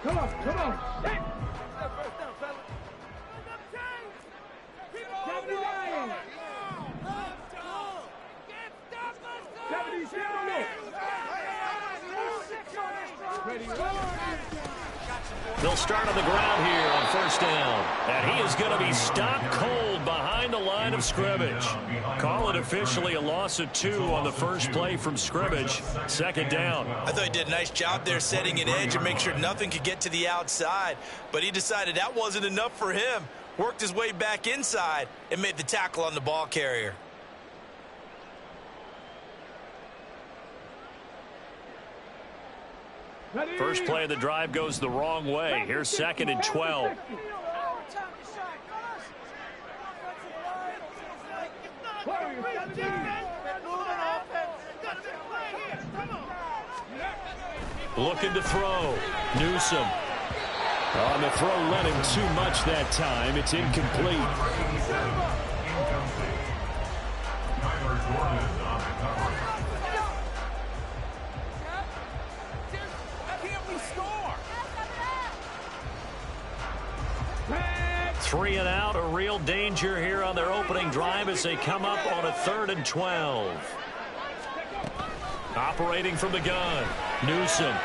Come on, come on. Hey. They'll start on the ground here on first down. And he is going to be stopped cold behind the line of scrimmage. Call it officially a loss of 2 on the first play from scrimmage. Second down. I thought he did a nice job there setting an edge and make sure nothing could get to the outside. But he decided that wasn't enough for him. Worked his way back inside and made the tackle on the ball carrier. First play of the drive goes the wrong way. Here's second and 12. Looking to throw. Newsome. On the throw, led him too much that time. It's incomplete. Three and out, a real danger here on their opening drive as they come up on a 3rd and 12. Operating from the gun, Newsome.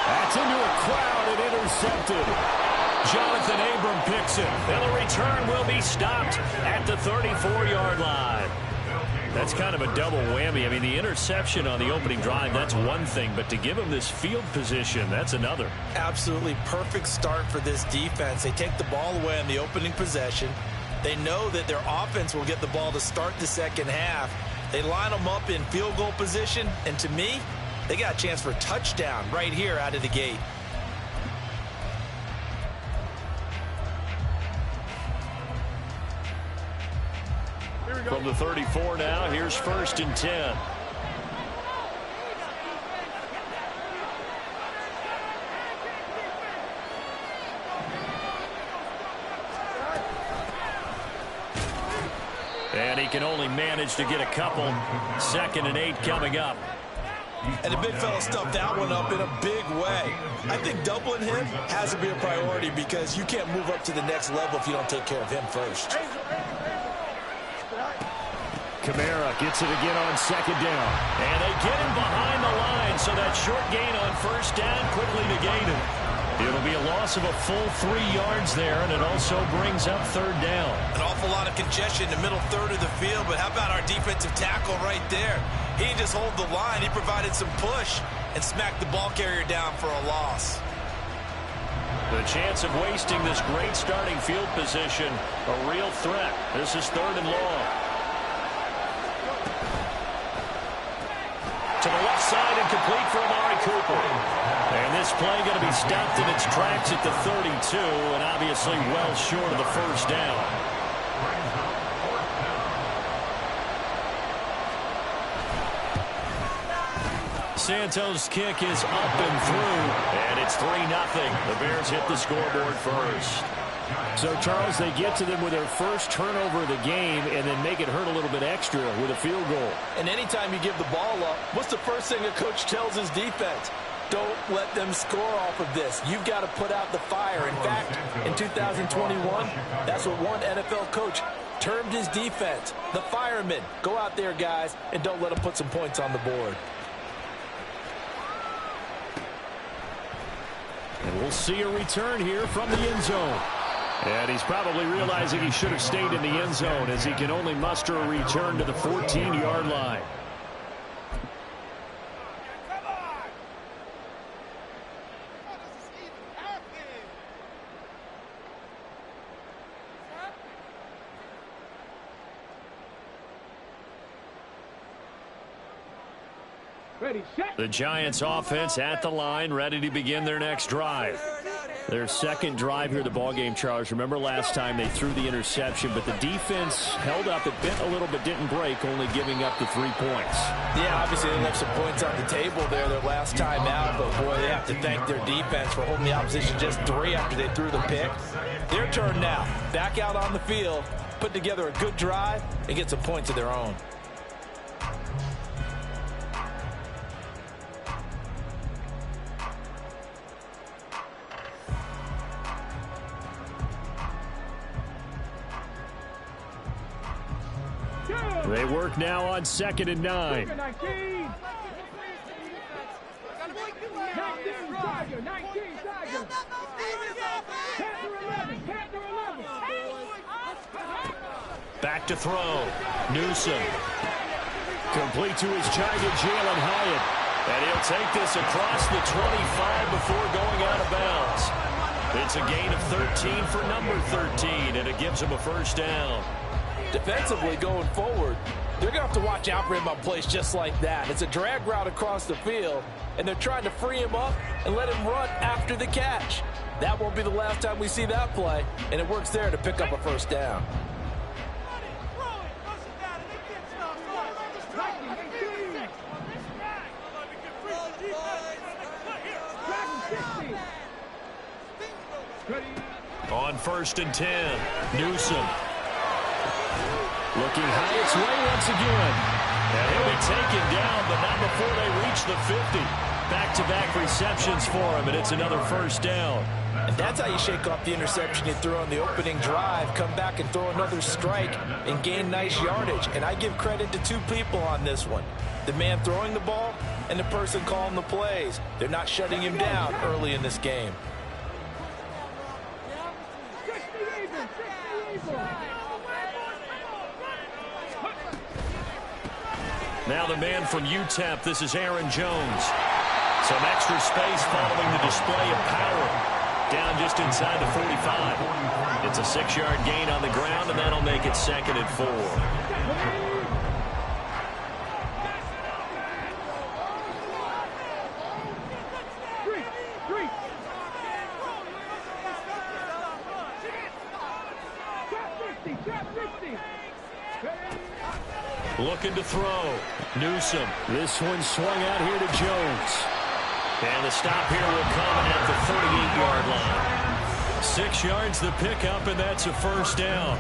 That's into a crowd and intercepted. Jonathan Abram picks it, and the return will be stopped at the 34-yard line. That's kind of a double whammy. I mean, the interception on the opening drive, that's one thing, but to give him this field position, that's another. Absolutely perfect start for this defense. They take the ball away on the opening possession. They know that their offense will get the ball to start the second half. They line them up in field goal position, and to me, they got a chance for a touchdown right here out of the gate. From the 34 now, here's 1st and 10. And he can only manage to get a couple. 2nd and 8 coming up. And the big fella stuffed that one up in a big way. I think doubling him has to be a priority because you can't move up to the next level if you don't take care of him first. Kamara gets it again on 2nd down. And they get him behind the line, so that short gain on 1st down quickly negated. It'll be a loss of a full 3 yards there, and it also brings up 3rd down. An awful lot of congestion in the middle third of the field, but how about our defensive tackle right there? He didn't just hold the line. He provided some push and smacked the ball carrier down for a loss. The chance of wasting this great starting field position, a real threat. This is 3rd and long. To the left side and complete for Amari Cooper. And this play going to be stopped in its tracks at the 32, and obviously well short of the 1st down. Santos' kick is up and through, and it's 3-0. The Bears hit the scoreboard first. So, Charles, they get to them with their first turnover of the game and then make it hurt a little bit extra with a field goal. And anytime you give the ball up, what's the first thing a coach tells his defense? Don't let them score off of this. You've got to put out the fire. In fact, in 2021, that's what one NFL coach termed his defense, the firemen. Go out there, guys, and don't let them put some points on the board. And we'll see a return here from the end zone. And he's probably realizing he should have stayed in the end zone as he can only muster a return to the 14-yard line. The Giants offense at the line, ready to begin their next drive. Their second drive here, the ballgame, Charles. Remember last time they threw the interception, but the defense held up. It bent a little bit, didn't break, only giving up the 3 points. Yeah, obviously they left some points on the table there their last time out, but boy, they have to thank their defense for holding the opposition just 3 after they threw the pick. Their turn now. Back out on the field, put together a good drive, and get some points of their own. They work now on 2nd and 9. Back to throw. Newsome. Complete to his giant Jalen Hyatt. And he'll take this across the 25 before going out of bounds. It's a gain of 13 for number 13, and it gives him a first down. Defensively going forward, they're going to have to watch out for him on plays just like that. It's a drag route across the field, and they're trying to free him up and let him run after the catch. That won't be the last time we see that play, and it works there to pick up a first down. On 1st and 10, Newsome. Looking Hyatt's way once again. And he'll be taken down, but not before they reach the 50. Back-to-back receptions for him, and it's another first down. And that's how you shake off the interception you threw on the opening drive, come back and throw another strike and gain nice yardage. And I give credit to two people on this one. The man throwing the ball and the person calling the plays. They're not shutting him down early in this game. Now the man from UTEP, this is Aaron Jones. Some extra space following the display of power. Down just inside the 45. It's a 6-yard gain on the ground, and that'll make it 2nd and 4. Looking to throw. Newsome. This one swung out here to Jones. And the stop here will come at the 38-yard line. 6 yards the pickup, and that's a first down.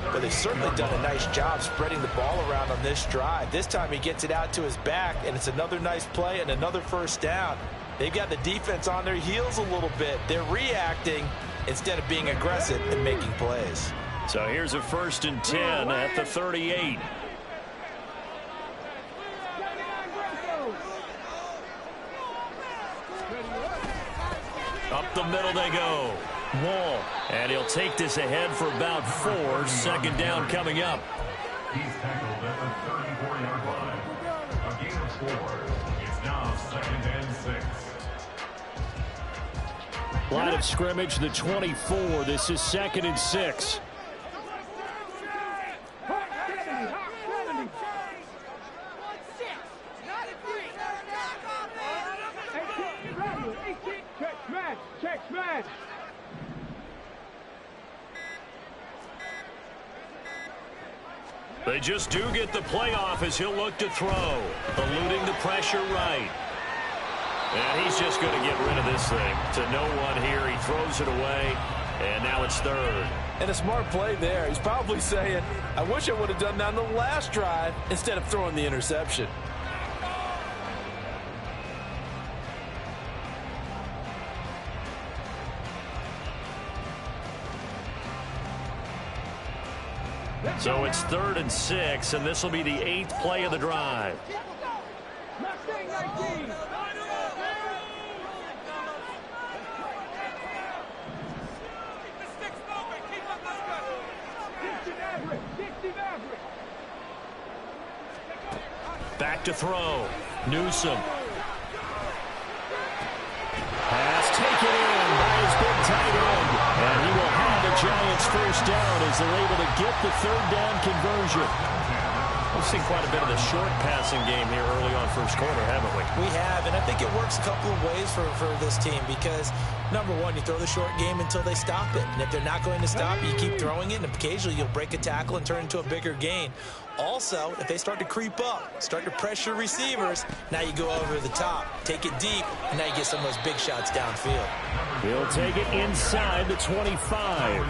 But they've certainly done a nice job spreading the ball around on this drive. This time he gets it out to his back, and it's another nice play and another first down. They've got the defense on their heels a little bit. They're reacting instead of being aggressive and making plays. So here's a 1st and 10 at the 38. Up the middle they go. Wall. And he'll take this ahead for about 4. 2nd down coming up. He's tackled at the 34-yard line. A gain of 4. It's now 2nd and 6. Line of scrimmage, the 24. This is 2nd and 6. They just do get the playoff as he'll look to throw. Eluding the pressure right. And he's just going to get rid of this thing. To no one here. He throws it away. And now it's 3rd. And a smart play there. He's probably saying, I wish I would have done that on the last drive instead of throwing the interception. So it's 3rd and 6, and this will be the 8th play of the drive. Back to throw. Newsome. Pass taken in by his big tight end. And he will have the Giants first down as they're able to get the 3rd down conversion. We've seen quite a bit of the short passing game here early on first quarter, haven't we? We have, and I think it works a couple of ways for this team because, number one, you throw the short game until they stop it. And if they're not going to stop it, you keep throwing it, and occasionally you'll break a tackle and turn it into a bigger gain. Also, if they start to creep up, start to pressure receivers, now you go over the top, take it deep, and now you get some of those big shots downfield. He'll take it inside the 25.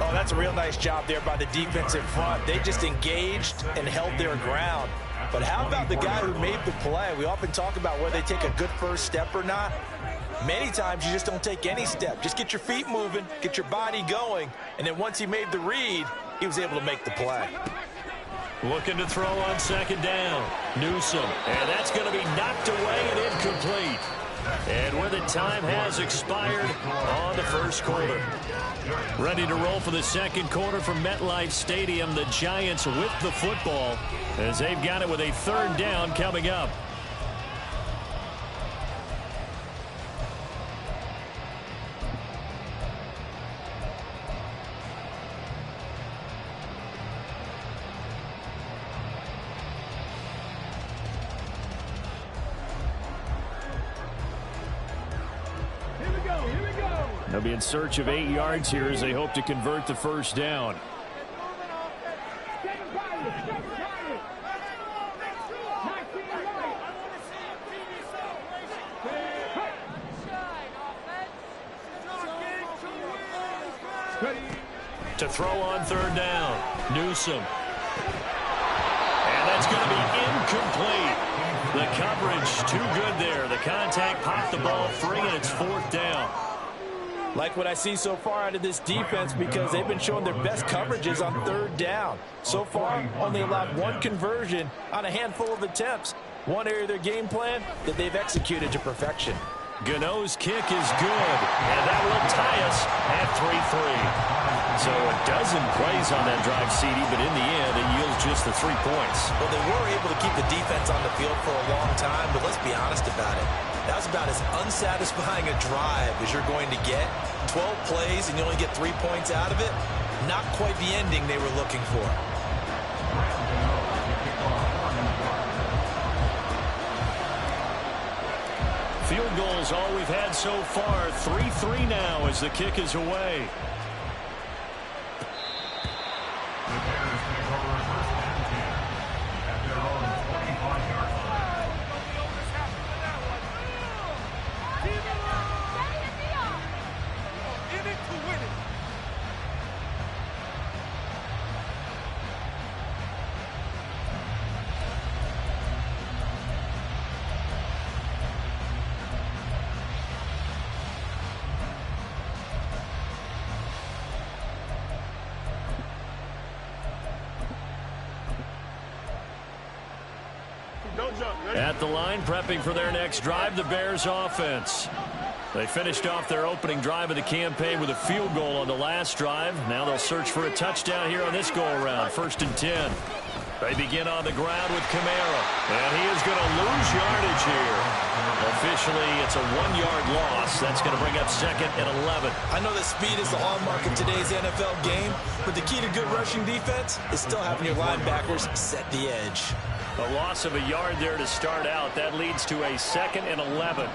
Oh, that's a real nice job there by the defense in front. They just engaged and held their ground. But how about the guy who made the play? We often talk about whether they take a good first step or not. Many times you just don't take any step. Just get your feet moving, get your body going, and then once he made the read, he was able to make the play. Looking to throw on second down. Newsome. And that's going to be knocked away and incomplete. And with it, time has expired on the first quarter. Ready to roll for the second quarter from MetLife Stadium. The Giants with the football as they've got it with a third down coming up. They'll be in search of 8 yards here as they hope to convert the first down. To throw on third down, Newsome. And that's going to be incomplete. The coverage too good there. The contact popped the ball free, and it's fourth down. Like what I see so far out of this defense because they've been showing their best coverages on third down. So far, only allowed one conversion on a handful of attempts. One area of their game plan that they've executed to perfection. Gano's kick is good, and that will tie us at 3-3. So a dozen plays on that drive, CD, but in the end, it yields just the 3 points. Well, they were able to keep the defense on the field for a long time, but let's be honest about it. That was about as unsatisfying a drive as you're going to get. 12 plays, and you only get 3 points out of it. Not quite the ending they were looking for. Field goals all we've had so far. 3-3 now as the kick is away. The Bears take over first and 10 at their own 25-yard line. In it to win it. At the line, prepping for their next drive, the Bears offense. They finished off their opening drive of the campaign with a field goal on the last drive. Now they'll search for a touchdown here on this go-around. 1st and 10. They begin on the ground with Kamara. And he is going to lose yardage here. Officially, it's a 1-yard loss. That's going to bring up 2nd and 11. I know that speed is the hallmark of today's NFL game, but the key to good rushing defense is still having your linebackers set the edge. A loss of a yard there to start out. That leads to a 2nd and 11.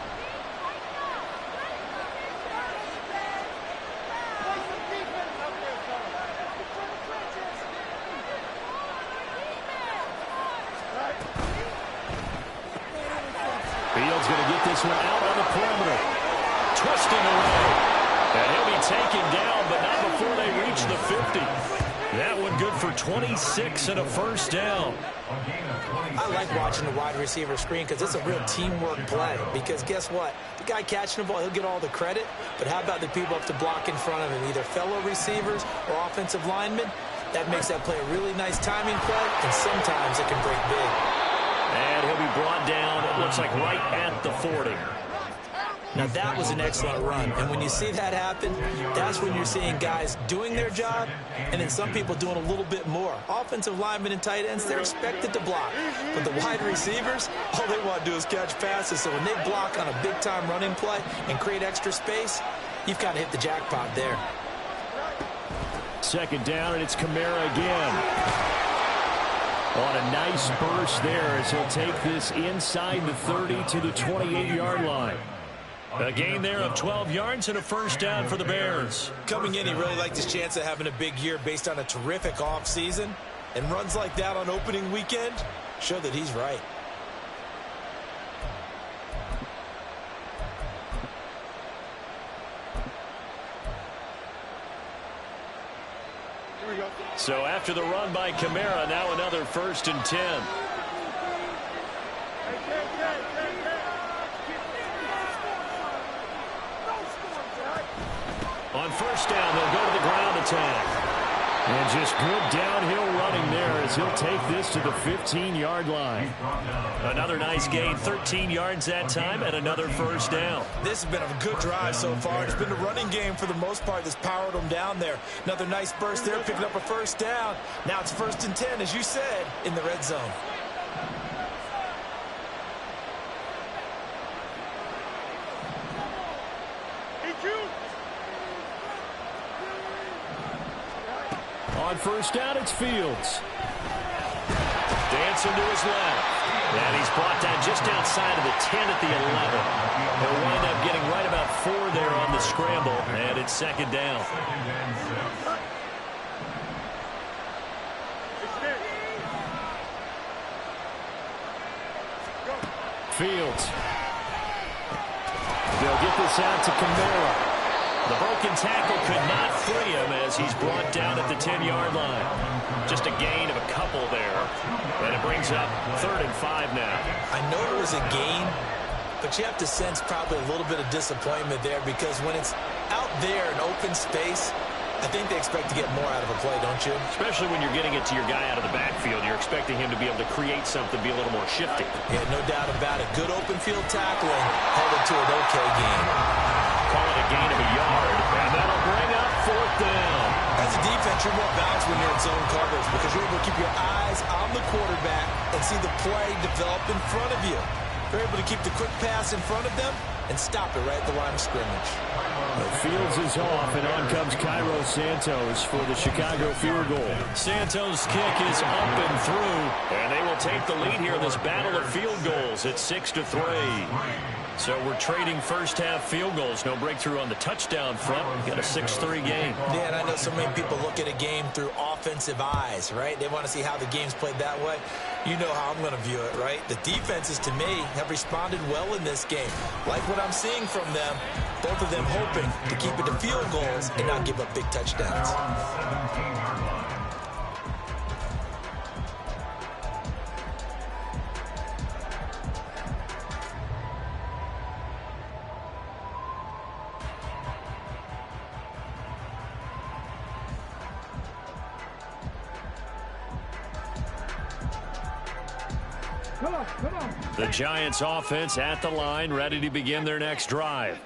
Fields going to get this one out on the perimeter. Twisting away. And he'll be taken down, but not before they reach the 50. That one good for 26 and a first down. I like watching the wide receiver screen because it's a real teamwork play. Because guess what? The guy catching the ball, he'll get all the credit. But how about the people up to block in front of him, either fellow receivers or offensive linemen? That makes that play a really nice timing play, and sometimes it can break big. And he'll be brought down, it looks like right at the 40. Now, that was an excellent run. And when you see that happen, that's when you're seeing guys doing their job and then some people doing a little bit more. Offensive linemen and tight ends, they're expected to block. But the wide receivers, all they want to do is catch passes. So when they block on a big-time running play and create extra space, you've kind of hit the jackpot there. 2nd down, and it's Kamara again. On a nice burst there as he'll take this inside the 30 to the 28-yard line. A gain there of 12 yards and a first down for the Bears. Coming in, he really liked his chance of having a big year based on a terrific offseason. And runs like that on opening weekend show that he's right. Here we go. So after the run by Kamara, now another 1st and 10. On first down, they'll go to the ground attack. And just good downhill running there as he'll take this to the 15-yard line. Another nice gain, 13 yards that time, and another first down. This has been a good drive so far. It's been the running game for the most part that's powered them down there. Another nice burst there, picking up a first down. Now it's 1st and 10, as you said, in the red zone. On first down, it's Fields. Dancing to his left. And he's brought down just outside of the 10 at the 11. He'll wind up getting right about 4 there on the scramble, and it's 2nd down. Fields. They'll get this out to Kamara. The broken tackle could not free him as he's brought down at the 10-yard line. Just a gain of a couple there. And it brings up 3rd and 5 now. I know it was a gain, but you have to sense probably a little bit of disappointment there because when it's out there in open space, I think they expect to get more out of a play, don't you? Especially when you're getting it to your guy out of the backfield. You're expecting him to be able to create something, be a little more shifty. Yeah, no doubt about it. Good open field tackling, held it to an okay gain. Call it a gain of a yard, and that'll bring up 4th down. As a defense, you're more balanced when you're in zone coverage because you're able to keep your eyes on the quarterback and see the play develop in front of you. You're able to keep the quick pass in front of them and stop it right at the line of scrimmage. Fields is off, and on comes Cairo Santos for the Chicago field goal. Santos' kick is up and through, and they will take the lead here in this battle of field goals at 6-3. So we're trading first-half field goals. No breakthrough on the touchdown front. We've got a 6-3 game. Yeah, and I know so many people look at a game through offensive eyes, right? They want to see how the game's played that way. You know how I'm going to view it, right? The defenses, to me, have responded well in this game. Like what I'm seeing from them, both of them hoping to keep it to field goals and not give up big touchdowns. The Giants offense at the line, ready to begin their next drive.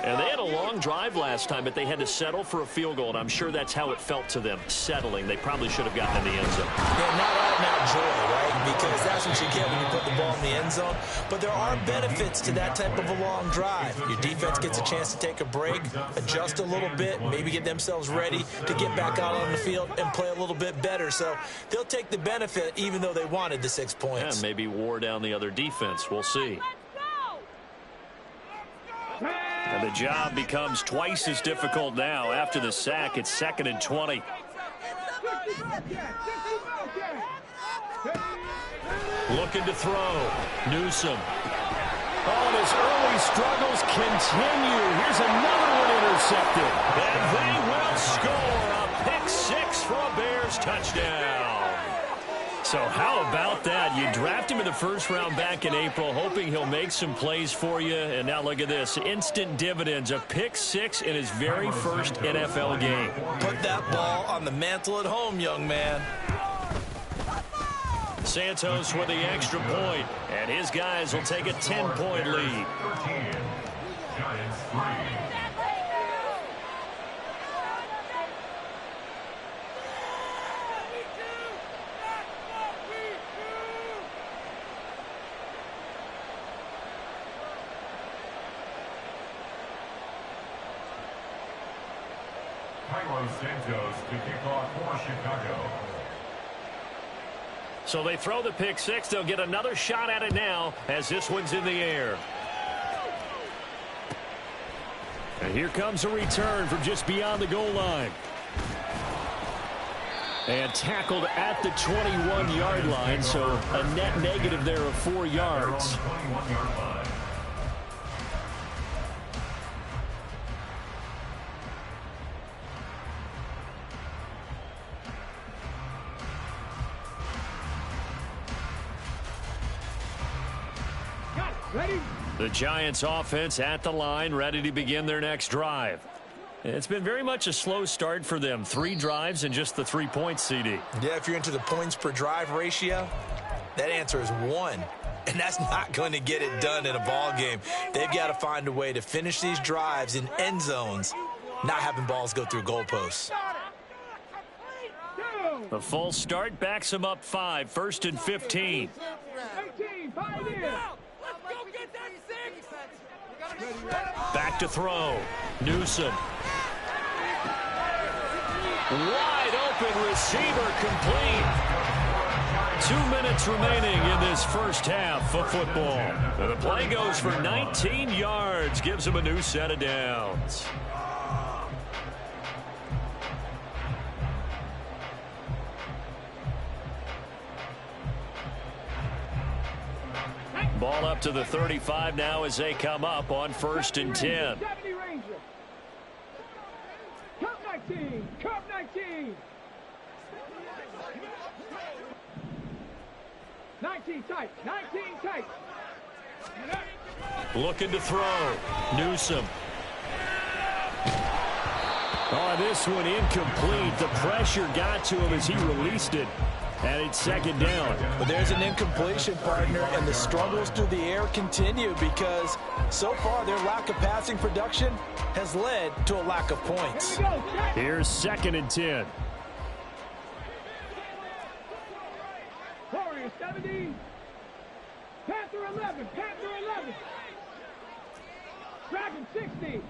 And they had a long drive last time, but they had to settle for a field goal, and I'm sure that's how it felt to them, settling. They probably should have gotten in the end zone. Yeah, not out-and-out joy, right? Because that's what you get when you put the ball in the end zone. But there are benefits to that type of a long drive. Your defense gets a chance to take a break, adjust a little bit, maybe get themselves ready to get back out on the field and play a little bit better. So they'll take the benefit even though they wanted the 6 points. And maybe wore down the other defense. We'll see. And the job becomes twice as difficult now. After the sack, it's 2nd and 20. Looking to throw. Newsome. Oh, and his early struggles continue. Here's another one intercepted. And they will score a pick 6 for a Bears touchdown. So how about that? You draft him in the first round back in April, hoping he'll make some plays for you. And now look at this. Instant dividends. A pick 6 in his very first NFL game. Put that ball on the mantle at home, young man. Santos with the extra point, and his guys will take a 10-point lead. 13. Giants 3. Cairo Santos to kick off for Chicago. So they throw the pick 6. They'll get another shot at it now as this one's in the air. And here comes a return from just beyond the goal line. And tackled at the 21-yard line, so a net negative there of 4 yards. 21-yard line. The Giants offense at the line, ready to begin their next drive. It's been very much a slow start for them. 3 drives and just the 3 points, CD. Yeah, if you're into the points per drive ratio, that answer is 1. And that's not going to get it done in a ball game. They've got to find a way to finish these drives in end zones, not having balls go through goalposts. The full start backs them up 5, 1st and 15. Back to throw. Newsome. Wide open receiver complete. 2 minutes remaining in this first half of football. And the play goes for 19 yards. Gives them a new set of downs. Ball up to the 35 now as they come up on 1st and 10. Cup 19, Cup 19. 19 tight, 19 tight. Looking to throw. Newsome. Oh, this one incomplete. The pressure got to him as he released it. And it's 2nd down. But there's an incompletion, partner, and the struggles through the air continue because so far their lack of passing production has led to a lack of points. Here's 2nd and 10. Warriors 70. Panther 11, Panther 11. Dragon 60.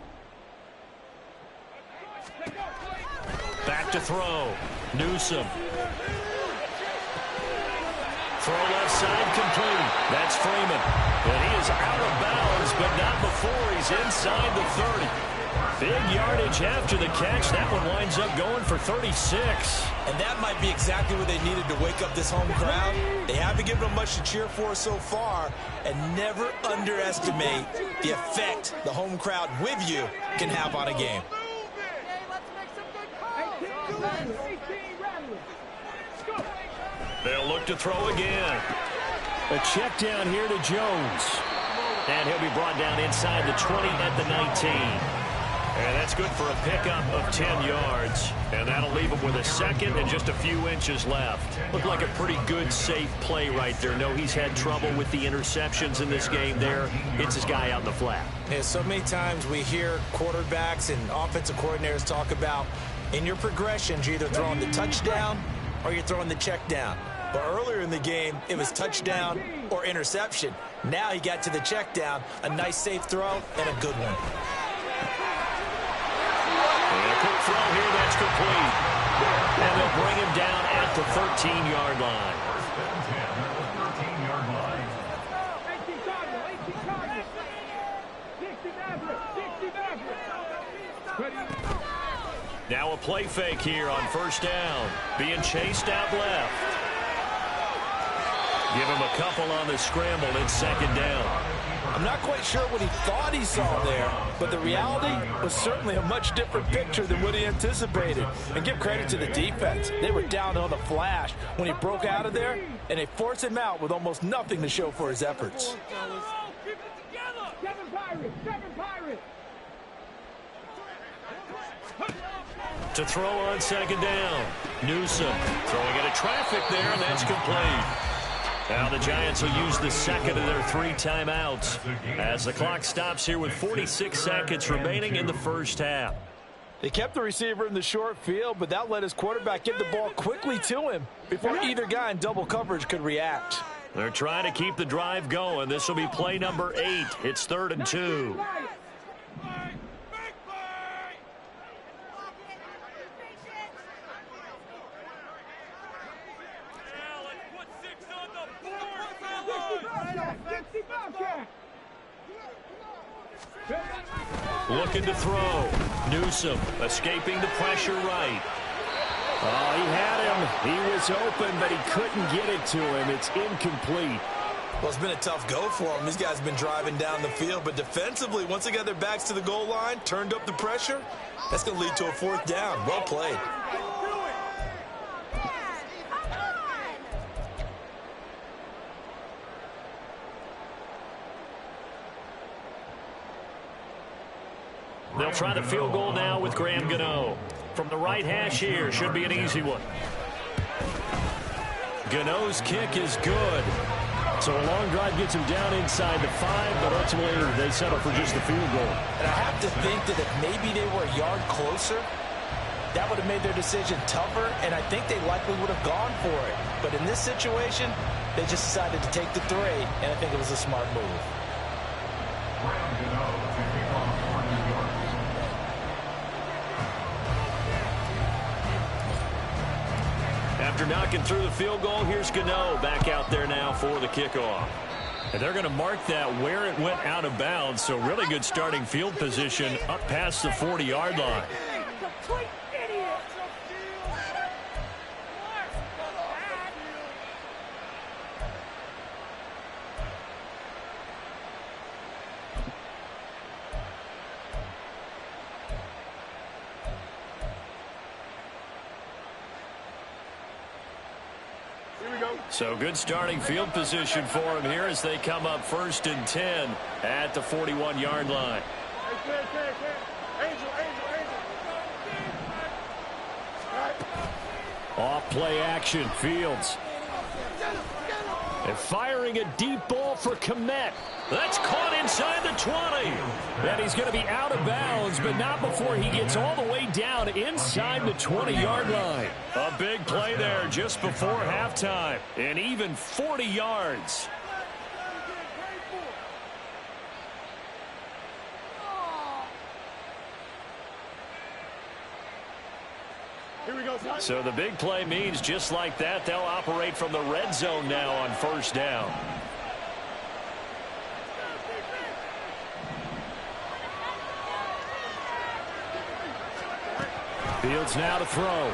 Back to throw. Newsome. Throw left side complete. That's Freeman. And he is out of bounds, but not before he's inside the 30. Big yardage after the catch. That one winds up going for 36. And that might be exactly what they needed to wake up this home crowd. They haven't given them much to cheer for so far. And never underestimate the effect the home crowd with you can have on a game. They'll look to throw again. A check down here to Jones. And he'll be brought down inside the 20 at the 19. And that's good for a pickup of 10 yards. And that'll leave him with a 2nd and just a few inches left. Looked like a pretty good, safe play right there. No, he's had trouble with the interceptions in this game there. Hits his guy out in the flat. Yeah, so many times we hear quarterbacks and offensive coordinators talk about in your progressions, you're either throwing the touchdown or you're throwing the check down. But earlier in the game, it was touchdown or interception. Now he got to the check down, a nice safe throw, and a good one. And a quick throw here, that's complete. And they'll bring him down at the 13-yard line. 13-yard line. 18 Cardinal, 18 Cardinal. 60 Maverick, 60 Maverick. Now a play fake here on 1st down. Being chased out left. Give him a couple on the scramble. It's 2nd down. I'm not quite sure what he thought he saw there, but the reality was certainly a much different picture than what he anticipated. And give credit to the defense. They were down on the flash when he broke out of there, and they forced him out with almost nothing to show for his efforts. Seven Pirates, 7 Pirates. To throw on 2nd down. Newsome throwing into traffic there, and that's complete. Now the Giants will use the 2nd of their 3 timeouts as the clock stops here with 46 seconds remaining in the first half. They kept the receiver in the short field, but that let his quarterback get the ball quickly to him before either guy in double coverage could react. They're trying to keep the drive going. This will be play number 8. It's 3rd and 2. Looking to throw. Newsome escaping the pressure right. Oh, he had him. He was open, but he couldn't get it to him. It's incomplete. Well, it's been a tough go for them. These guys have been driving down the field, but defensively, once they got their backs to the goal line, turned up the pressure, that's going to lead to a 4th down. Well played. They'll try the field goal now with Graham Gano. From the right hash here, should be an easy one. Gano's kick is good. So a long drive gets him down inside the 5, but ultimately they settle for just the field goal. And I have to think that if maybe they were a yard closer, that would have made their decision tougher, and I think they likely would have gone for it. But in this situation, they just decided to take the 3, and I think it was a smart move. After knocking through the field goal, here's Gano back out there now for the kickoff. And they're going to mark that where it went out of bounds, so really good starting field position up past the 40-yard line. Complete idiot. So good starting field position for him here as they come up 1st and 10 at the 41-yard line. Off play action, Fields. And firing a deep ball for Kmet. That's caught inside the 20. And he's going to be out of bounds, but not before he gets all the way down inside the 20-yard line. A big play there just before halftime. And even 40 yards. So the big play means just like that, they'll operate from the red zone now on 1st down. Fields now to throw.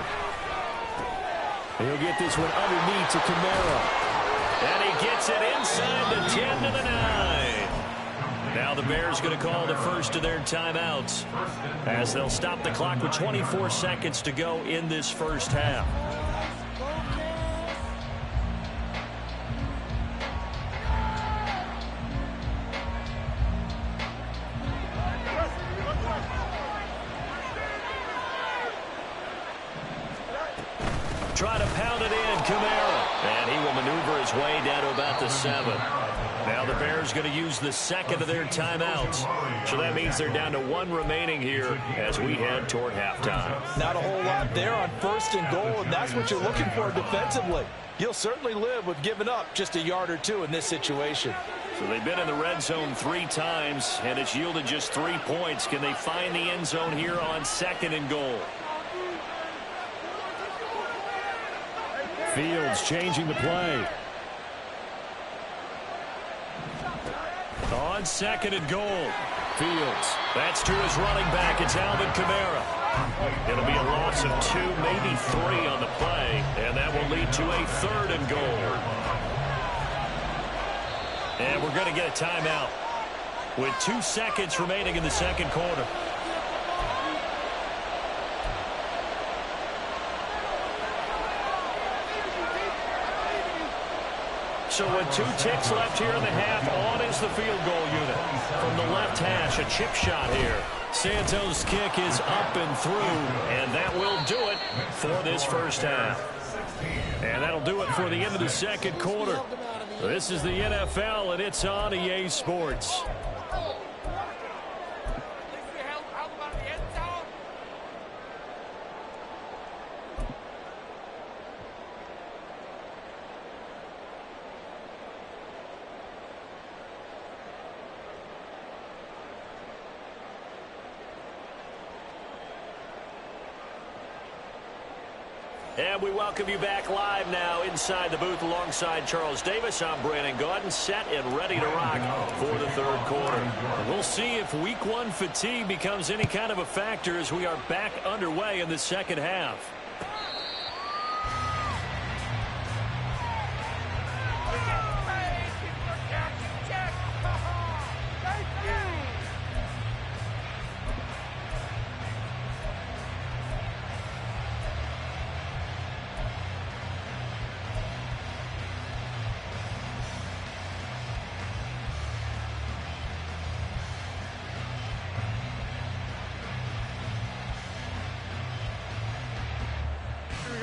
He'll get this one underneath to Kamara. And he gets it inside the 10 to the 9. Now the Bears going to call the first of their timeouts as they'll stop the clock with 24 seconds to go in this first half. Try to pound it in, Kamara. And he will maneuver his way down to about the 7. Now the Bears going to use the second of their timeouts. So that means they're down to 1 remaining here as we head toward halftime. Not a whole lot there on 1st and goal, and that's what you're looking for defensively. You'll certainly live with giving up just a yard or 2 in this situation. So they've been in the red zone 3 times, and it's yielded just 3 points. Can they find the end zone here on 2nd and goal? Fields changing the play. On 2nd and goal. Fields. That's to his running back. It's Alvin Kamara. It'll be a loss of 2, maybe 3 on the play. And that will lead to a 3rd and goal. And we're going to get a timeout with 2 seconds remaining in the second quarter. So with 2 ticks left here in the half, on is the field goal unit. From the left hash, a chip shot here. Santos' kick is up and through, and that will do it for this first half. And that'll do it for the end of the second quarter. This is the NFL, and it's on EA Sports. And we welcome you back live now inside the booth alongside Charles Davis. I'm Brandon Gaudin, set and ready to rock for the third quarter. And we'll see if week 1 fatigue becomes any kind of a factor as we are back underway in the second half.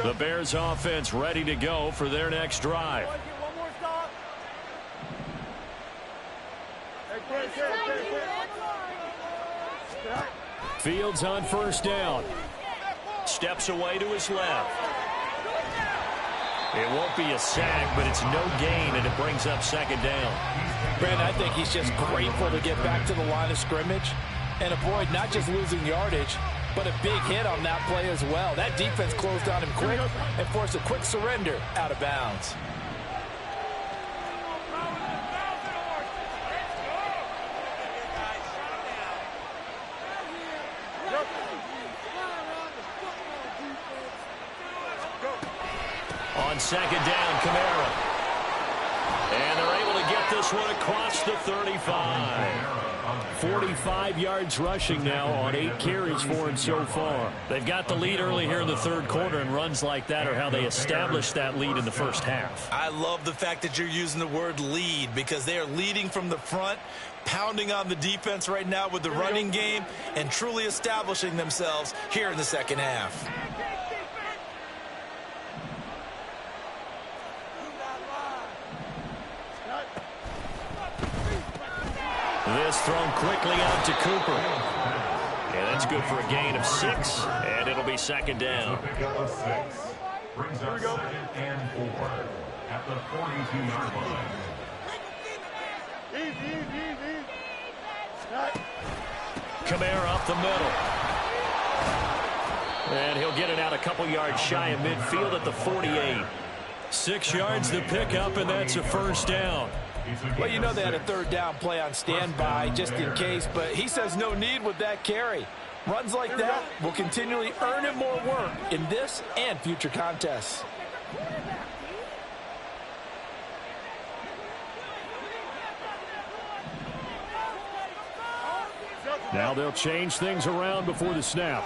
The Bears offense ready to go for their next drive. Fields on first down. Steps away to his left. It won't be a sack, but it's no gain, and it brings up second down. Brandon, I think he's just grateful to get back to the line of scrimmage and avoid not just losing yardage, but a big hit on that play as well. That defense closed on him quick and forced a quick surrender out of bounds. On second down, Kamara. And they're able to get this one across the 35. 45 yards rushing now on 8 carries for him so far. They've got the lead early here in the third quarter, and runs like that are how they established that lead in the first half. I love the fact that you're using the word lead, because they are leading from the front, pounding on the defense right now with the running game, and truly establishing themselves here in the second half. This thrown quickly out to Cooper. And that's good for a gain of 6, and it'll be second down. Pickup of 6. Brings up 2nd and 4 at the 42-yard line. Kamara up the middle. And he'll get it out a couple yards shy of midfield at the 48. 6 yards to pick up, and that's a first down. Well, you know they had a third down play on standby just in case, but he says no need with that carry. Runs like that will continually earn him more work in this and future contests. Now they'll change things around before the snap.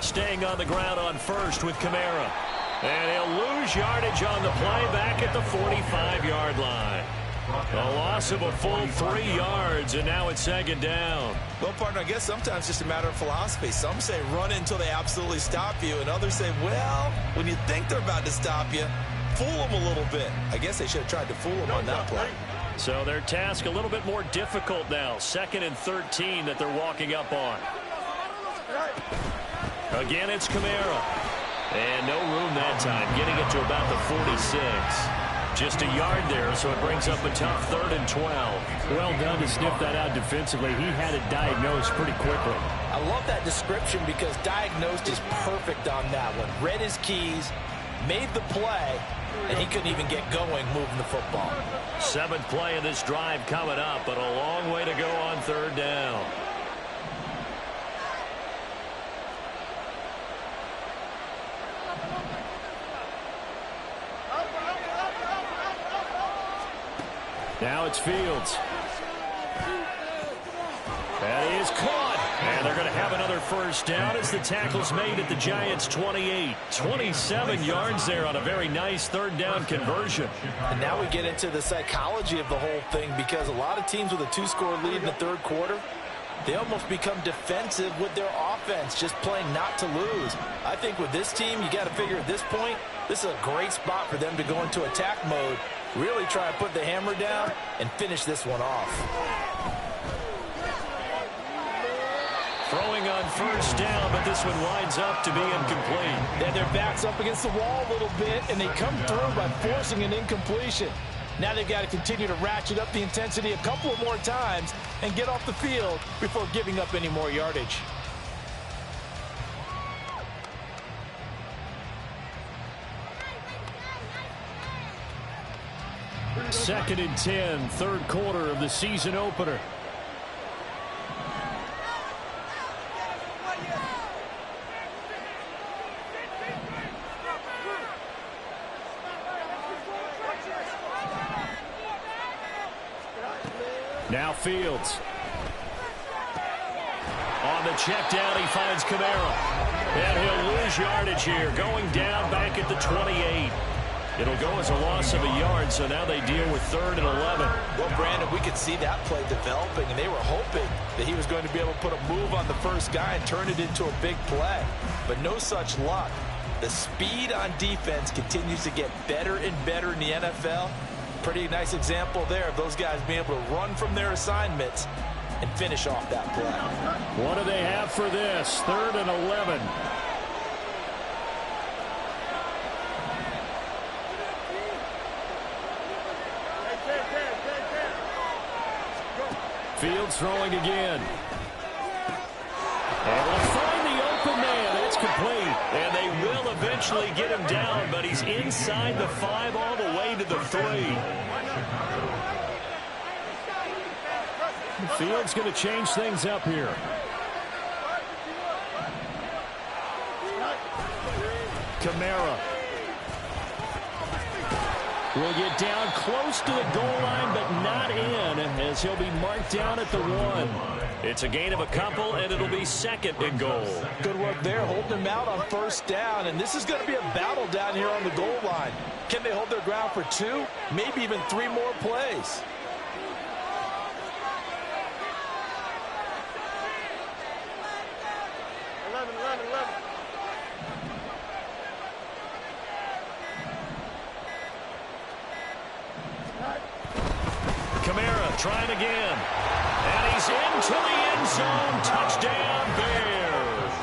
Staying on the ground on first with Kamara. And he'll lose yardage on the play back at the 45-yard line. A loss of a full 3 yards, and now it's second down. Well, partner, I guess sometimes it's just a matter of philosophy. Some say run until they absolutely stop you, and others say, well, when you think they're about to stop you, fool them a little bit. I guess they should have tried to fool them on that play. So their task a little bit more difficult now. 2nd and 13 that they're walking up on. Again, it's Kamara. And no room that time, getting it to about the 46. Just a yard there, so it brings up a tough 3rd and 12. Well done to sniff that out defensively. He had it diagnosed pretty quickly. I love that description because diagnosed is perfect on that one. Read his keys, made the play, and he couldn't even get going moving the football. 7th play of this drive coming up, but a long way to go on 3rd down. Now it's Fields. That is caught. And they're going to have another first down as the tackle's made at the Giants' 28. 27 yards there on a very nice 3rd down conversion. And now we get into the psychology of the whole thing, because a lot of teams with a 2-score lead in the 3rd quarter, they almost become defensive with their offense, just playing not to lose. I think with this team, you got to figure at this point, this is a great spot for them to go into attack mode, really try and put the hammer down and finish this one off. Throwing on first down, but this one winds up to be incomplete. They had their backs up against the wall a little bit, and they come through by forcing an incompletion. Now they've got to continue to ratchet up the intensity a couple of more times and get off the field before giving up any more yardage. Second and 10, 3rd quarter of the season opener. Now Fields. On the check down, he finds Kamara. And he'll lose yardage here, going down back at the 28. It'll go as a loss of a yard, so now they deal with 3rd and 11. Well, Brandon, we could see that play developing, and they were hoping that he was going to be able to put a move on the first guy and turn it into a big play. But no such luck. The speed on defense continues to get better and better in the NFL. Pretty nice example there of those guys being able to run from their assignments and finish off that play. What do they have for this? 3rd and 11. Fields throwing again. And will find the open man. That's complete. And they will eventually get him down, but he's inside the 5 all the way to the 3. Fields going to change things up here. Kamara will get down close to the goal line, but not in, as he'll be marked down at the 1. It's a gain of a couple, and it'll be 2nd and goal. Good work there, holding him out on 1st down, and this is going to be a battle down here on the goal line. Can they hold their ground for 2, maybe even 3 more plays? Kamara trying again. And he's into the end zone. Touchdown, Bears.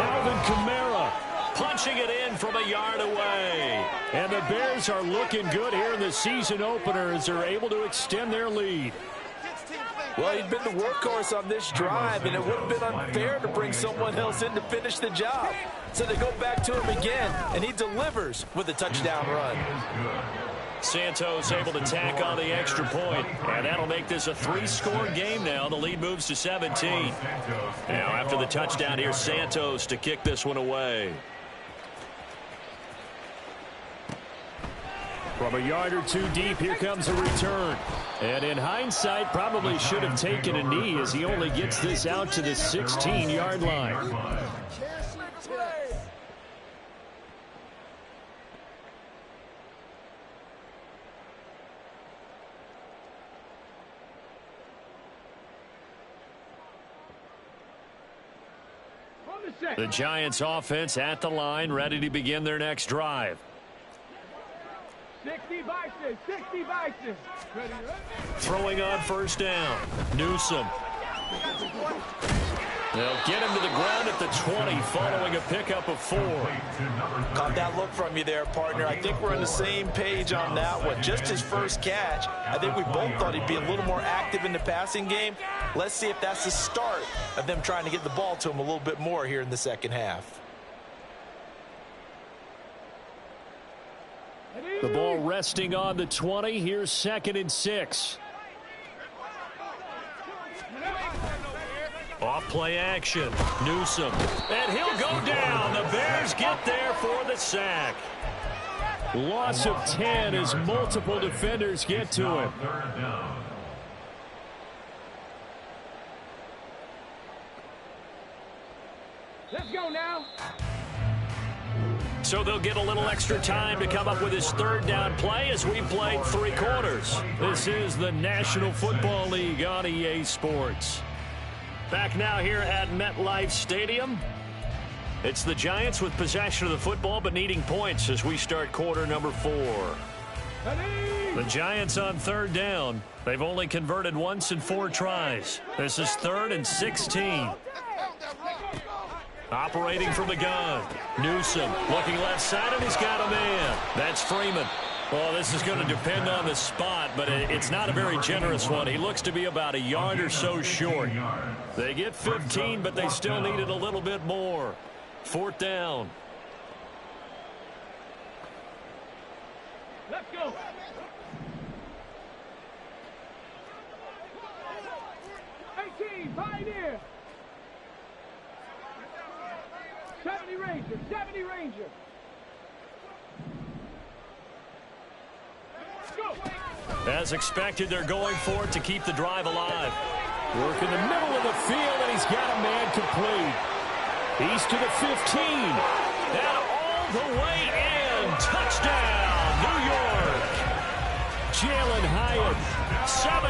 Alvin Kamara punching it in from a yard away. And the Bears are looking good here in the season opener as they're able to extend their lead. Well, he'd been the workhorse on this drive, and it would have been unfair to bring someone else in to finish the job. So they go back to him again, and he delivers with a touchdown run. Santos able to tack on the extra point, and that'll make this a 3-score game now. The lead moves to 17. Now after the touchdown, here's Santos to kick this one away. From a yard or 2 deep, here comes a return. And in hindsight, probably should have taken a knee as he only gets this out to the 16-yard line. The Giants offense at the line, ready to begin their next drive. 60 Bison, 60 Bison. Ready. Throwing on 1st down. Newsome. They'll get him to the ground at the 20 following a pickup of 4. Caught that look from you there, partner. I think we're on the same page on that one. Just his first catch. I think we both thought he'd be a little more active in the passing game. Let's see if that's the start of them trying to get the ball to him a little bit more here in the second half. The ball resting on the 20. Here's 2nd and 6. Off play action. Newsome. And he'll go down. The Bears get there for the sack. Loss of 10 as multiple defenders get to him. Let's go now. So they'll get a little extra time to come up with his 3rd down play as we played 3 quarters. This is the National Football League on EA Sports. Back now here at MetLife Stadium. It's the Giants with possession of the football but needing points as we start quarter number 4. The Giants on 3rd down. They've only converted once in 4 tries. This is 3rd and 16. Operating from the gun. Newsome looking left side, and he's got a man. That's Freeman. Well, this is going to depend on the spot, but it's not a very generous one. He looks to be about a yard or so short. They get 15, but they still needed a little bit more. 4th down. Let's go. Pioneer. 70 Ranger, 70 Ranger. Go. As expected, they're going for it to keep the drive alive. Work in the middle of the field, and he's got a man complete. He's to the 15. And all the way in. Touchdown, New York. Jalen Hyatt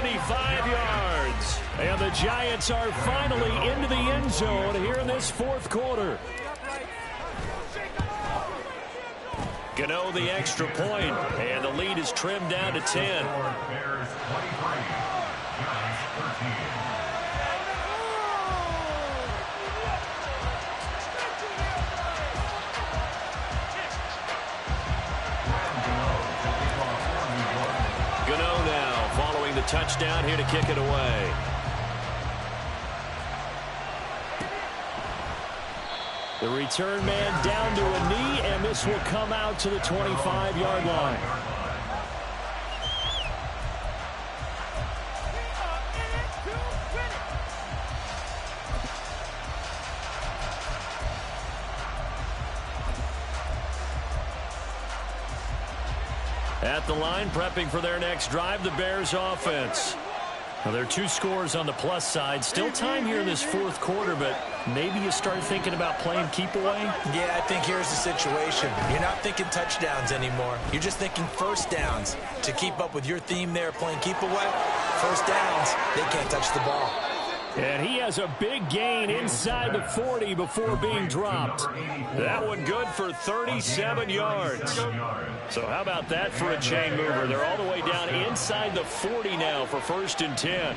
75 yards. And the Giants are finally into the end zone here in this fourth quarter. Gano the extra point, and the lead is trimmed down to 10. Bears 23, Giants 13. Gano now following the touchdown here to kick it away. The return man down to a knee, and this will come out to the 25-yard line. At the line, prepping for their next drive, the Bears offense. Now, there are 2 scores on the plus side. Still time here in this fourth quarter, but maybe you start thinking about playing keep away? Yeah, I think here's the situation. You're not thinking touchdowns anymore. You're just thinking first downs. To keep up with your theme there, playing keep away, first downs, they can't touch the ball. And he has a big gain inside the 40 before being dropped. That one good for 37 yards. So how about that for a chain mover? They're all the way down inside the 40 now for 1st and 10.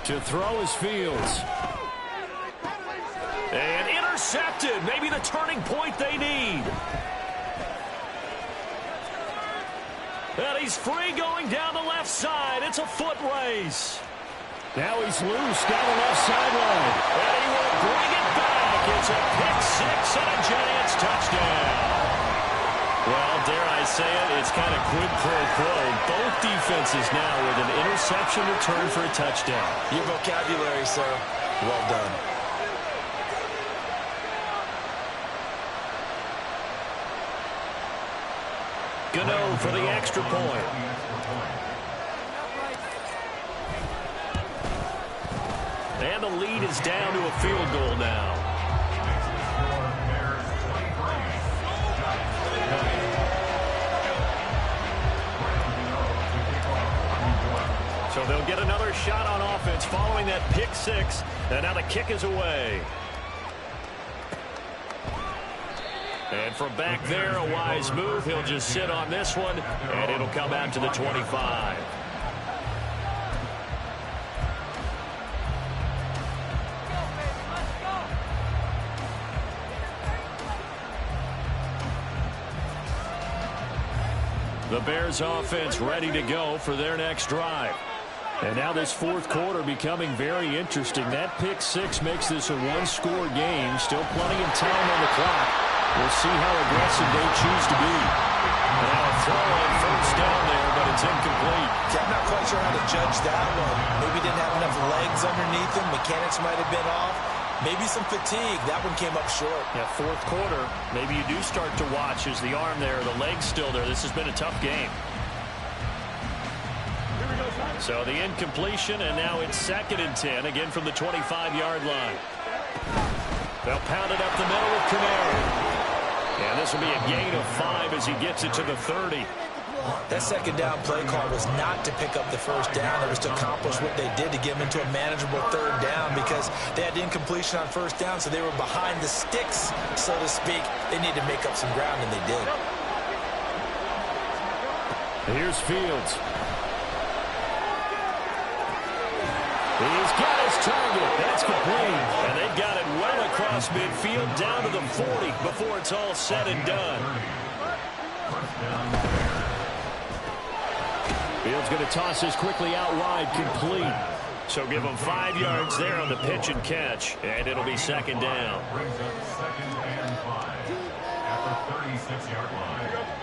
To throw is Fields. And intercepted. Maybe the turning point they need. And he's free going down the left side. It's a foot race. Now he's loose down the left sideline. And he will bring it back. It's a pick-6 and a Giants touchdown. Well, dare I say it, it's kind of quid pro quo. Both defenses now with an interception return for a touchdown. Your vocabulary, sir. Well done. Gano for the extra point. And the lead is down to a field goal now. So they'll get another shot on offense following that pick-6. And now the kick is away. And from back there, a wise move. He'll just sit on this one, and it'll come out to the 25. The Bears offense ready to go for their next drive. And now this fourth quarter becoming very interesting. That pick-6 makes this a one-score game. Still plenty of time on the clock. We'll see how aggressive they choose to be. Now a throw on first down there, but it's incomplete. Yeah, I'm not quite sure how to judge that one. Maybe didn't have enough legs underneath him. Mechanics might have been off. Maybe some fatigue. That one came up short. Yeah, fourth quarter, maybe you do start to watch as the arm there, the leg's still there. This has been a tough game. So the incompletion, and now it's 2nd and 10, again from the 25-yard line. They'll pound it up the middle with Kamara. And this will be a gain of 5 as he gets it to the 30. That second down play call was not to pick up the first down. It was to accomplish what they did to get them into a manageable third down because they had incompletion on first down, so they were behind the sticks, so to speak. They needed to make up some ground, and they did. Here's Fields. He's got his target. That's complete. And they've got it well across midfield down to the 40 before it's all said and done. Fields going to toss this quickly out wide, complete. So give him 5 yards there on the pitch and catch, and it'll be 2nd down. Brings up 2nd and 5 at the 36-yard line.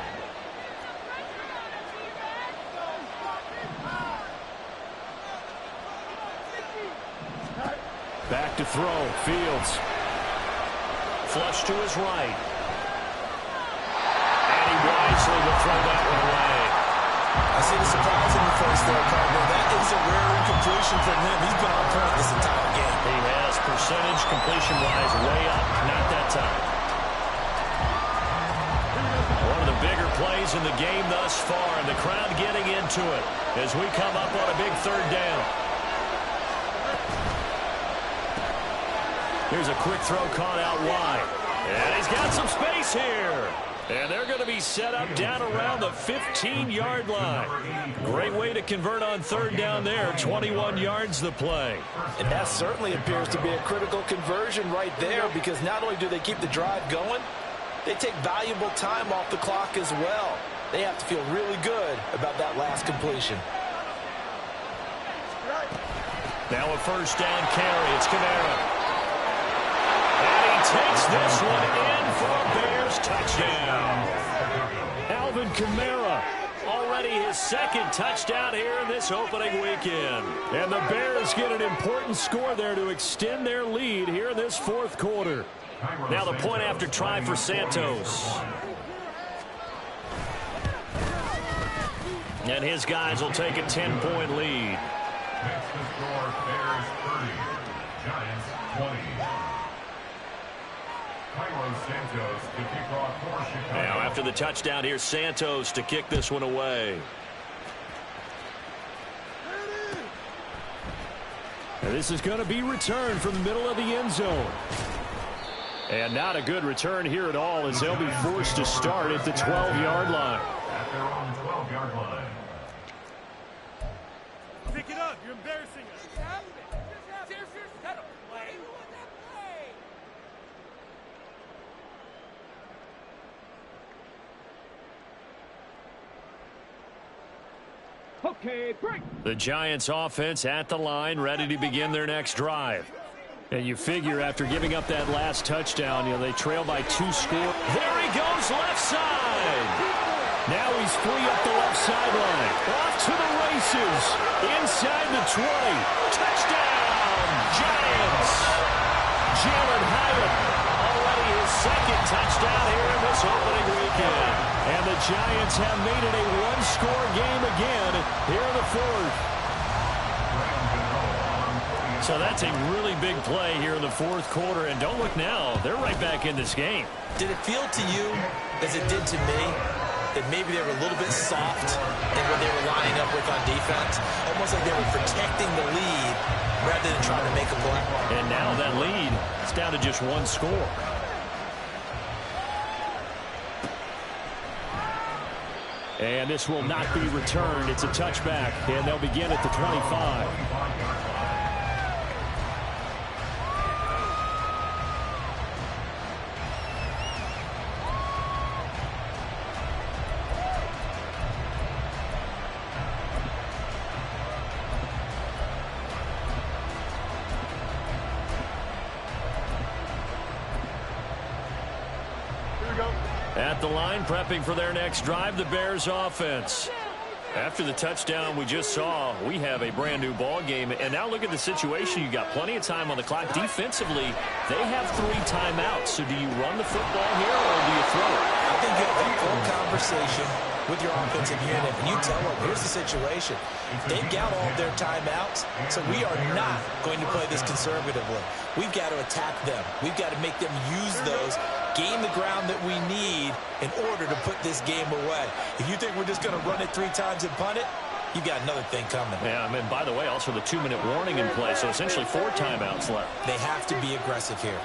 Back to throw, Fields. Flush to his right. And he wisely will throw that one away. I see the surprise in the face there, Cardinal. That is a rare incompletion from him. He's been on point this entire game. He has percentage completion-wise way up, not that time. plays in the game thus far, and the crowd getting into it as we come up on a big third down. Here's a quick throw caught out wide. And he's got some space here. And they're going to be set up down around the 15-yard line. Great way to convert on third down there. 21 yards the play. And that certainly appears to be a critical conversion right there, because not only do they keep the drive going, they take valuable time off the clock as well. They have to feel really good about that last completion. Now a first down carry. It's Kamara. And he takes this one in for a Bears touchdown. Alvin Kamara, already his second touchdown here in this opening weekend. And the Bears get an important score there to extend their lead here in this fourth quarter. Now the point after try for Santos. And his guys will take a 10-point lead. Next to score, Bears 30, Giants 20. Santos to kick off for Chicago. Now after the touchdown, here's Santos to kick this one away. And this is going to be returned from the middle of the end zone. And not a good return here at all, as they'll be forced to start at the 12-yard line. At their own 12-yard line. Pick it up. You're embarrassing us. Okay, break. The Giants offense at the line, ready to begin their next drive. And you figure after giving up that last touchdown, they trail by 2 scores. There he goes, left side. Now he's free up the left sideline. Off to the races. Inside the 20. Touchdown, Giants. Jalen Hyatt, already his second touchdown here in this opening weekend. And the Giants have made it a one-score game again here in the fourth. So that's a really big play here in the fourth quarter. And don't look now, they're right back in this game. Did it feel to you, as it did to me, that maybe they were a little bit soft in what they were lining up with on defense? Almost like they were protecting the lead rather than trying to make a play. And now that lead is down to just one score. And this will not be returned. It's a touchback, and they'll begin at the 25. At the line, prepping for their next drive, the Bears offense. After the touchdown we just saw, we have a brand new ball game. And now look at the situation. You got plenty of time on the clock. Defensively, they have 3 timeouts. So do you run the football here or do you throw it? I think you have a full conversation with your offensive unit, and you tell them, here's the situation. They've got all of their timeouts, so we are not going to play this conservatively. We've got to attack them. We've got to make them use those, gain the ground that we need in order to put this game away. If you think we're just going to run it 3 times and punt it, you've got another thing coming. Yeah, I mean, by the way, also the 2-minute warning in play, so essentially 4 timeouts left. They have to be aggressive here.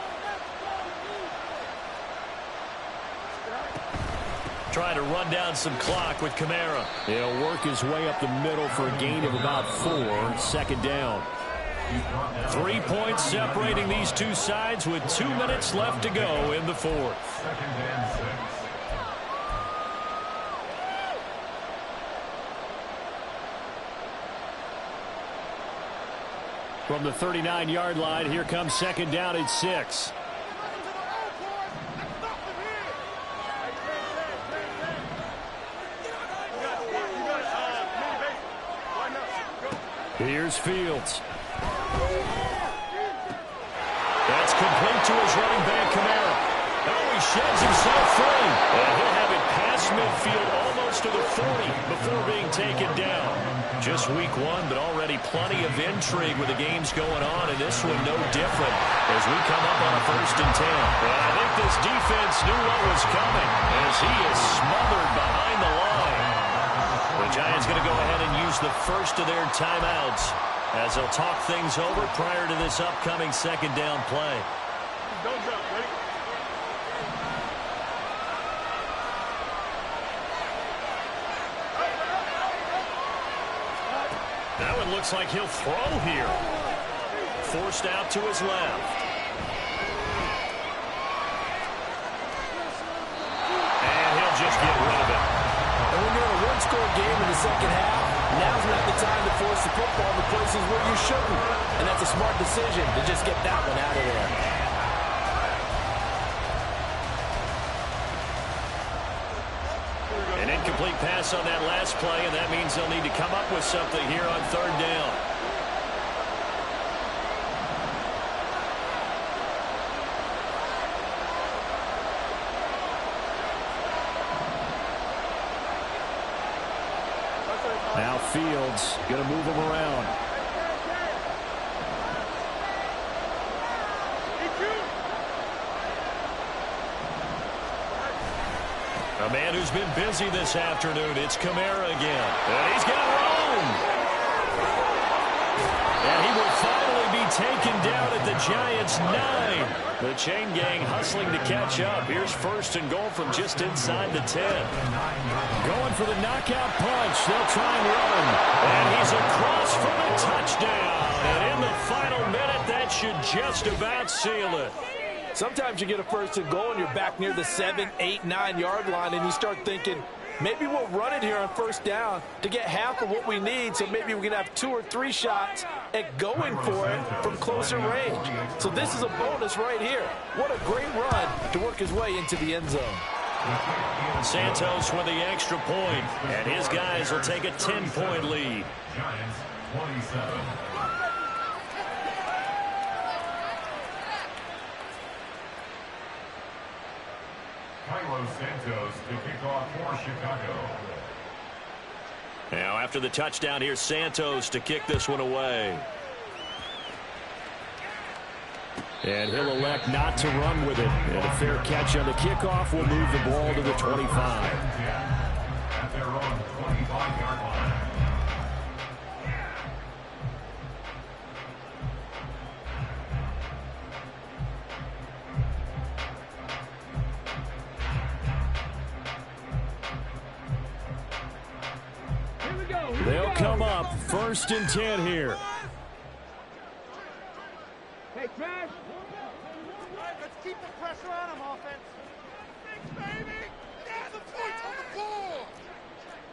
Trying to run down some clock with Kamara. He'll work his way up the middle for a gain of about 4. Second down. 3 points separating these two sides with 2 minutes left to go in the fourth. Second and 6. From the 39-yard line, here comes second down at 6. Here's Fields. That's complete to his running back, Kamara. Oh, he sheds himself free. And he'll have it past midfield almost to the 40 before being taken down. Just week one, but already plenty of intrigue with the games going on, and this one no different as we come up on a 1st and 10. Well, I think this defense knew what was coming as he is smothered behind the line. The Giants going to go ahead and use the first of their timeouts as they'll talk things over prior to this upcoming 2nd down play. That one looks like he'll throw here. Forced out to his left. And he'll just get rid of it. And when you're in a one-score game in the 2nd half, now's not the time to force the football in the places where you shouldn't. And that's a smart decision to just get that one out of there. An incomplete pass on that last play, and that means they'll need to come up with something here on 3rd down. Now Fields going to move him around. A man who's been busy this afternoon. It's Kamara again. And he's got room. And he will finally be taken down at the Giants' 9. The chain gang hustling to catch up. Here's 1st and goal from just inside the 10. Going for the knockout punch. They'll try and run. And he's across for the touchdown. And in the final minute, that should just about seal it. Sometimes you get a 1st and goal and you're back near the 7, 8, 9 yard line and you start thinking, maybe we'll run it here on 1st down to get half of what we need, so maybe we can have 2 or 3 shots at going for it from closer range. So this is a bonus right here. What a great run to work his way into the end zone. Santos with the extra point, and his guys will take a 10-point lead. Giants 27. Carlos Santos to kick off for Chicago. Now after the touchdown, here's Santos to kick this one away. And he'll elect not to run with it. And a fair catch on the kickoff will move the ball to the 25. At their own 25-yard line. They'll come up 1st and 10 here. Hey, Trash. Let's keep the pressure on him, offense. Thanks, baby. Get the points on the board.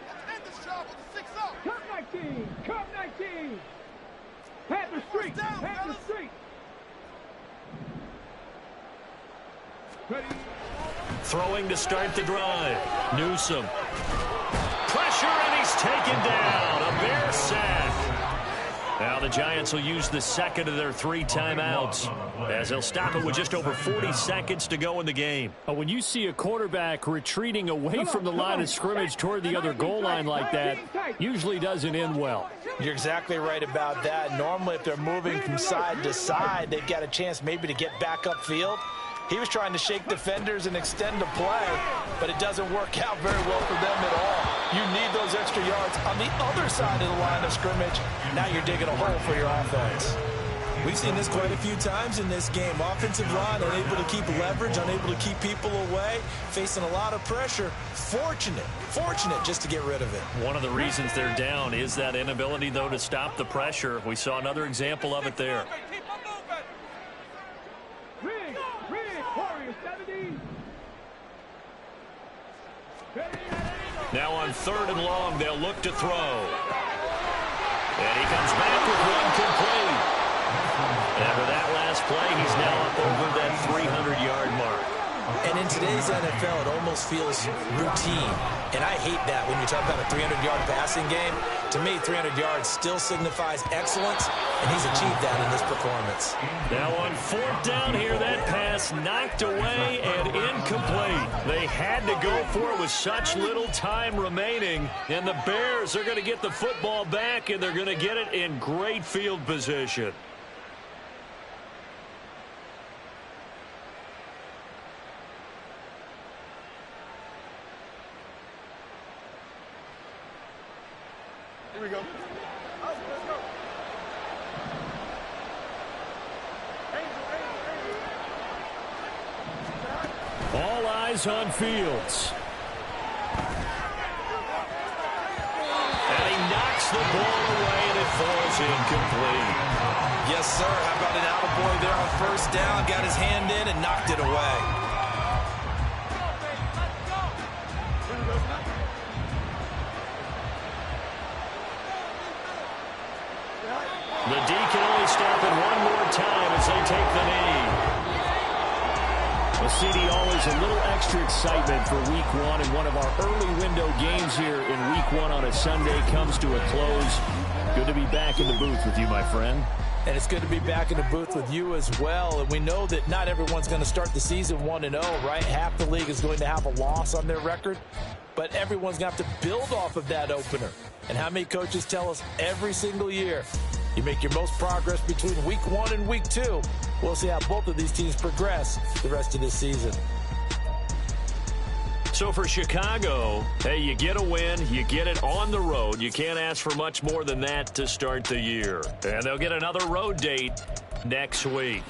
Let's end this job with a 6-0. Cup 19. Cup 19. Panther Street. Down, Panther fellas. Street. Ready. Throwing to start the drive. Newsome. Pressure, and he's taken down. A Bear sack. Now the Giants will use the 2nd of their 3 timeouts as they'll stop it with just over 40 seconds to go in the game. When you see a quarterback retreating away from the line of scrimmage toward the other goal line like that, usually doesn't end well. You're exactly right about that. Normally, if they're moving from side to side, they've got a chance maybe to get back upfield. He was trying to shake defenders and extend the play, but it doesn't work out very well for them at all. You need those extra yards on the other side of the line of scrimmage. Now you're digging a hole for your offense. We've seen this quite a few times in this game. Offensive line unable to keep leverage, unable to keep people away, facing a lot of pressure. Fortunate just to get rid of it. One of the reasons they're down is that inability, though, to stop the pressure. We saw another example of it there. Rig. Warrior 70. Now on 3rd and long, they'll look to throw. And he comes back with one complete. And with that last play, he's now up over that 300-yard mark. And in today's NFL, it almost feels routine. And I hate that when you talk about a 300-yard passing game. To me, 300 yards still signifies excellence, and he's achieved that in this performance. Now on 4th down here, that pass knocked away and incomplete. They had to go for it with such little time remaining, and the Bears are going to get the football back, and they're going to get it in great field position. Here we go. Let's go. All eyes on Fields. And he knocks the ball away, and it falls incomplete. Yes, sir. How about an attaboy there on 1st down? Got his hand in and knocked it away. The D can only stop it one more time as they take the knee. Well, CD, always a little extra excitement for Week 1, and one of our early window games here in Week 1 on a Sunday comes to a close. Good to be back in the booth with you, my friend. And it's good to be back in the booth with you as well. And we know that not everyone's going to start the season 1-0, right? Half the league is going to have a loss on their record. But everyone's going to have to build off of that opener. And how many coaches tell us every single year, you make your most progress between Week 1 and Week 2. We'll see how both of these teams progress the rest of this season. So for Chicago, hey, you get a win, you get it on the road. You can't ask for much more than that to start the year. And they'll get another road date next week.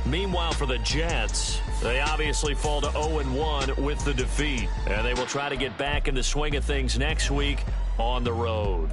Meanwhile, for the Jets, they obviously fall to 0-1 with the defeat. And they will try to get back in the swing of things next week on the road.